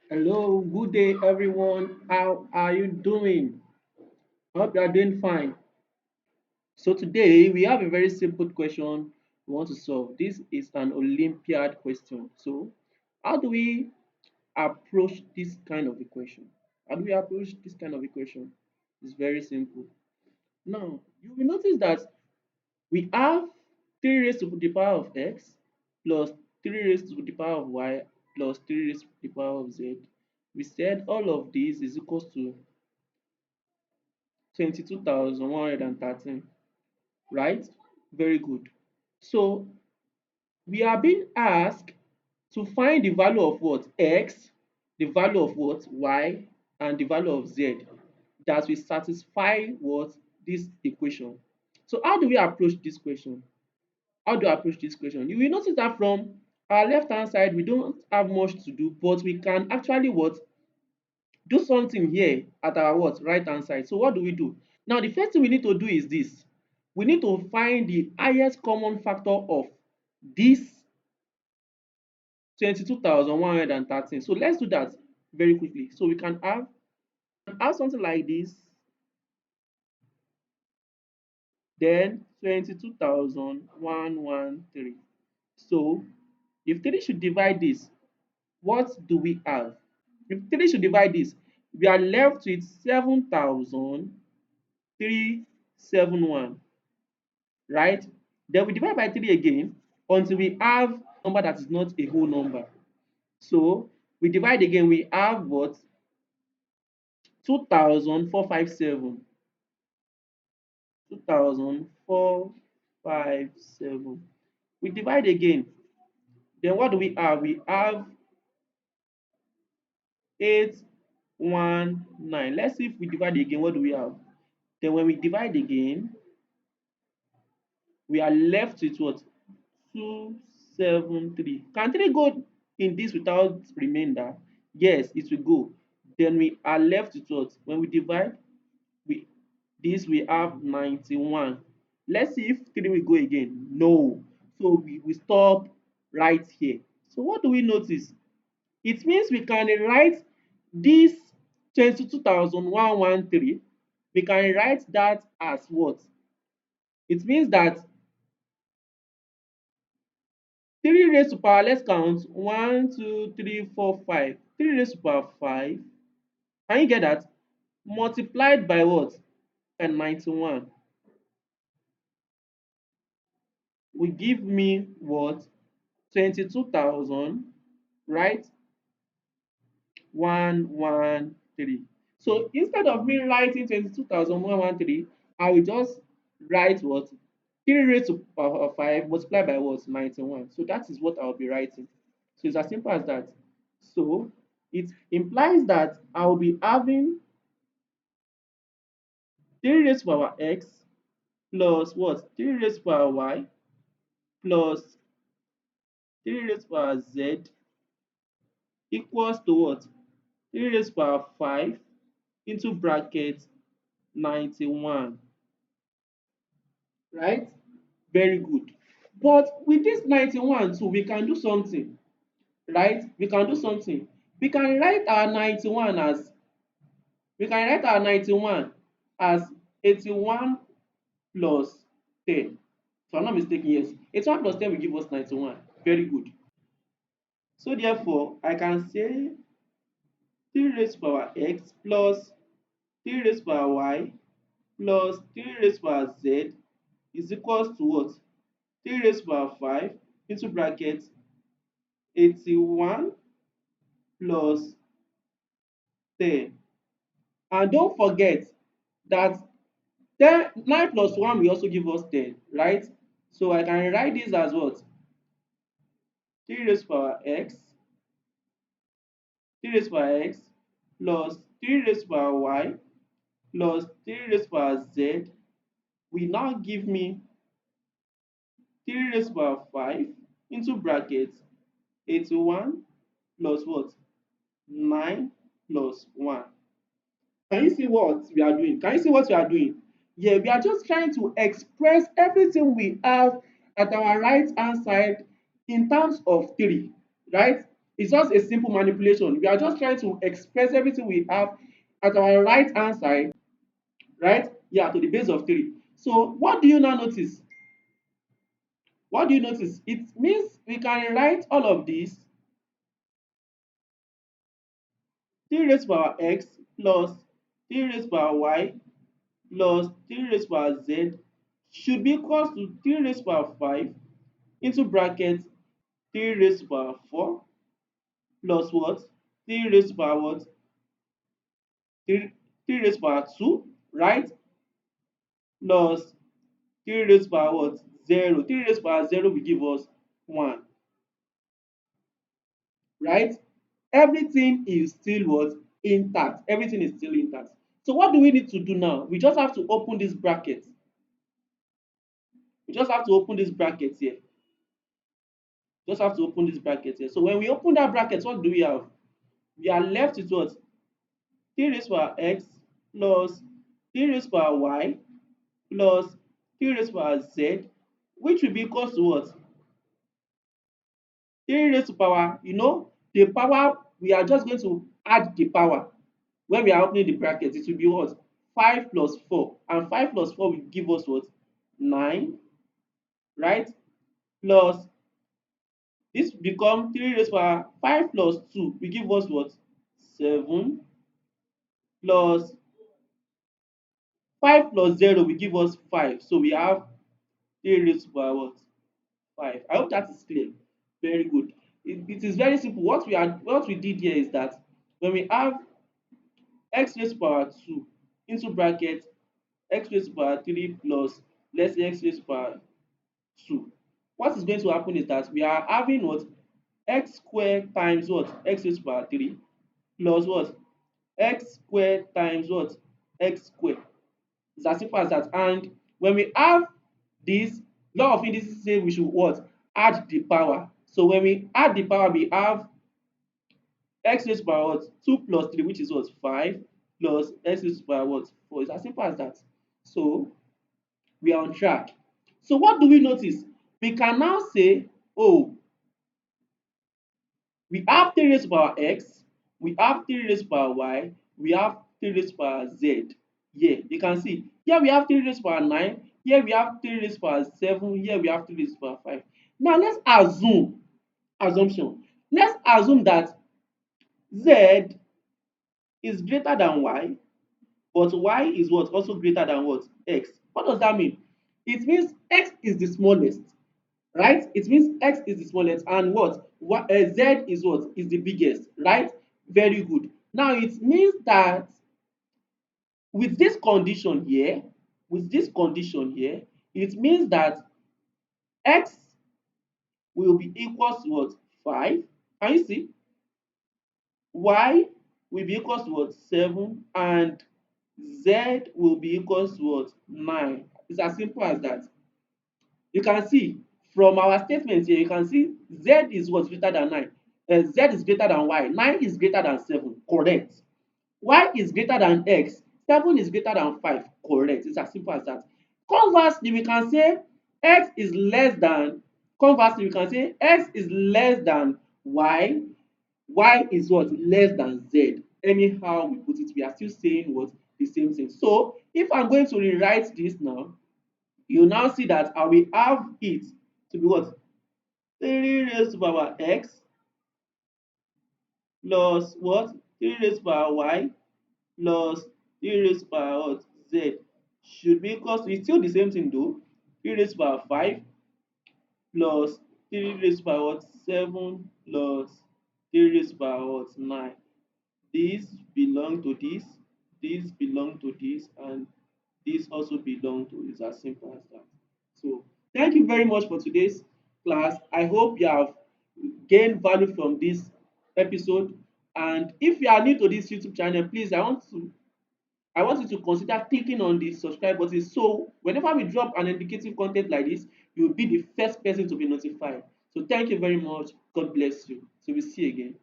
Hello, good day everyone. How are you doing? I hope you are doing fine. So today we have a very simple question we want to solve. This is an Olympiad question. So how do we approach this kind of equation? How do we approach this kind of equation? It's very simple. Now you will notice that we have 3 raised to the power of x plus 3 raised to the power of y plus 3 raised to the power of z. We said all of this is equals to 22,113, right? Very good. So we are being asked to find the value of what? X, the value of what? Y, and the value of Z that will satisfy what? This equation. So how do we approach this question? How do I approach this question? You will notice that from our left hand side, we don't have much to do, but we can actually what? Do something here at our what? Right hand side. So what do we do? Now the first thing we need to do is this. We need to find the highest common factor of this 22,113. So let's do that very quickly. So we can have something like this, then 22,113. So if 3 should divide this, what do we have? If 3 should divide this, we are left with 7,371, right? Then we divide by 3 again until we have a number that is not a whole number. So we divide again, we have what? 2,457. 2,457. We divide again. Then what do we have? We have 819. Let's see if we divide again. What do we have? Then when we divide again, we are left with what? 273. Can 3 go in this without remainder? Yes, it will go. Then we are left with what? When we divide, we this we have 91. Let's see if 3 will go again. No. So we stop right here. So what do we notice? It means we can write this 22,113. We can write that as what? It means that 3 raised to power, let's count 1, 2, 3, 4, 5. 3 raised to power 5. Can you get that? Multiplied by what? And 91 will give me what? 22,000, right? 113. So instead of me writing 22,113, I will just write what? 3 raised to power 5 multiplied by what? 91. So that is what I'll be writing. So it's as simple as that. So it implies that I'll be having 3 raised to power x plus what? 3 raised to power y plus 3 raised to power z equals to what? 3 raised to power 5 into bracket 91, right? Very good. But with this 91 too, we can do something, right? We can do something. We can write our 91 as we can write our 91 as 81 plus 10. If I'm not mistaken, yes. 81 plus 10 will give us 91. Very good. So therefore, I can say 3 raised to power x plus 3 raised to power y plus 3 raised to power z is equals to what? 3 raised to power 5 into bracket 81 plus 10. And don't forget that 9 plus 1 will also give us 10, right? So I can write this as what? 3 raised to power x, 3 raised to power x plus 3 raised to power y plus 3 raised to power z will now give me 3 raised to power 5 into bracket 81 plus what? 9 plus 1. Can you see what we are doing? Can you see what we are doing? Yeah, we are just trying to express everything we have at our right hand side in terms of 3, right? It's just a simple manipulation. We are just trying to express everything we have at our right hand side, right? Yeah, to the base of 3. So what do you now notice? What do you notice? It means we can write all of this 3 raised to power x plus 3 raised to power y plus 3 raised to power z should be equals to 3 raised to power 5 into bracket 3 raised to power 4 plus what? 3 raised to power what? 3, 3 raised to power 2, right? Plus 3 raised to power what? 0. 3 raised to power 0 will give us 1, right? Everything is still what? Intact. Everything is still intact. So what do we need to do now? We just have to open this bracket. We just have to open this bracket here. Just have to open this bracket here. So when we open that bracket, what do we have? We are left with what? 3 raised to power x plus 3 raised to power y plus 3 raised to power z, which will be equals to what? 3 raised to power, the power, we are just going to add the power. When we are opening the bracket, it will be what? 5 plus 4. And 5 plus 4 will give us what? 9, right? Plus, this become 3 raised to power 5 plus 2 will give us what? 7 plus 5 plus 0 will give us 5. So we have 3 raised to power what? 5. I hope that is clear. Very good. It is very simple. What we did here is that when we have x raised to power 2 into bracket x raised to power 3 plus let's say x raised to power 2, what is going to happen is that we are having what? X squared times what? X raised to power 3 plus what? X squared times what? X squared. It's as simple as that. And when we have this, law of indices say we should what? Add the power. So when we add the power, we have x raised to power what? 2 plus 3, which is what? 5 plus x raised to power what? 4. It's as simple as that. So we are on track. So what do we notice? We can now say, oh, we have 3 raised to power x, we have 3 raised to power y, we have 3 raised to power z. Here, you can see, here we have 3 raised to power 9, here we have 3 raised to power 7, here we have 3 raised to power 5. Now let's assumption. Let's assume that z is greater than y, but y is what? Also greater than what? X. What does that mean? It means x is the smallest, right? It means x is the smallest and z is what? Is the biggest, right? Very good. Now it means that with this condition here, it means that x will be equals to what? 5. Can you see? Y will be equals to what? 7, and z will be equals to what? 9. It's as simple as that. You can see from our statement here, you can see z is what? Greater than 9. Z is greater than y. 9 is greater than 7. Correct. Y is greater than x. 7 is greater than 5. Correct. It's as simple as that. Conversely, we can say x is less than, conversely, we can say x is less than y. Y is what? Less than z. Anyhow we put it, we are still saying what? The same thing. So if I'm going to rewrite this now, you now see that I will have it to be what? 3 raised to power x plus what? 3 raised to power y plus 3 raised to power what? Z should be equals to, it's still the same thing though. 3 raised to power 5 plus 3 raised to power what? 7 plus 3 raised to power what? 9. This belong to this belong to this, and this also belong to. It's as simple as that. So thank you very much for today's class. I hope you have gained value from this episode. And if you are new to this YouTube channel, please, I want you to consider clicking on the subscribe button, so whenever we drop an educative content like this, you will be the first person to be notified. So thank you very much. God bless you. So we see you again.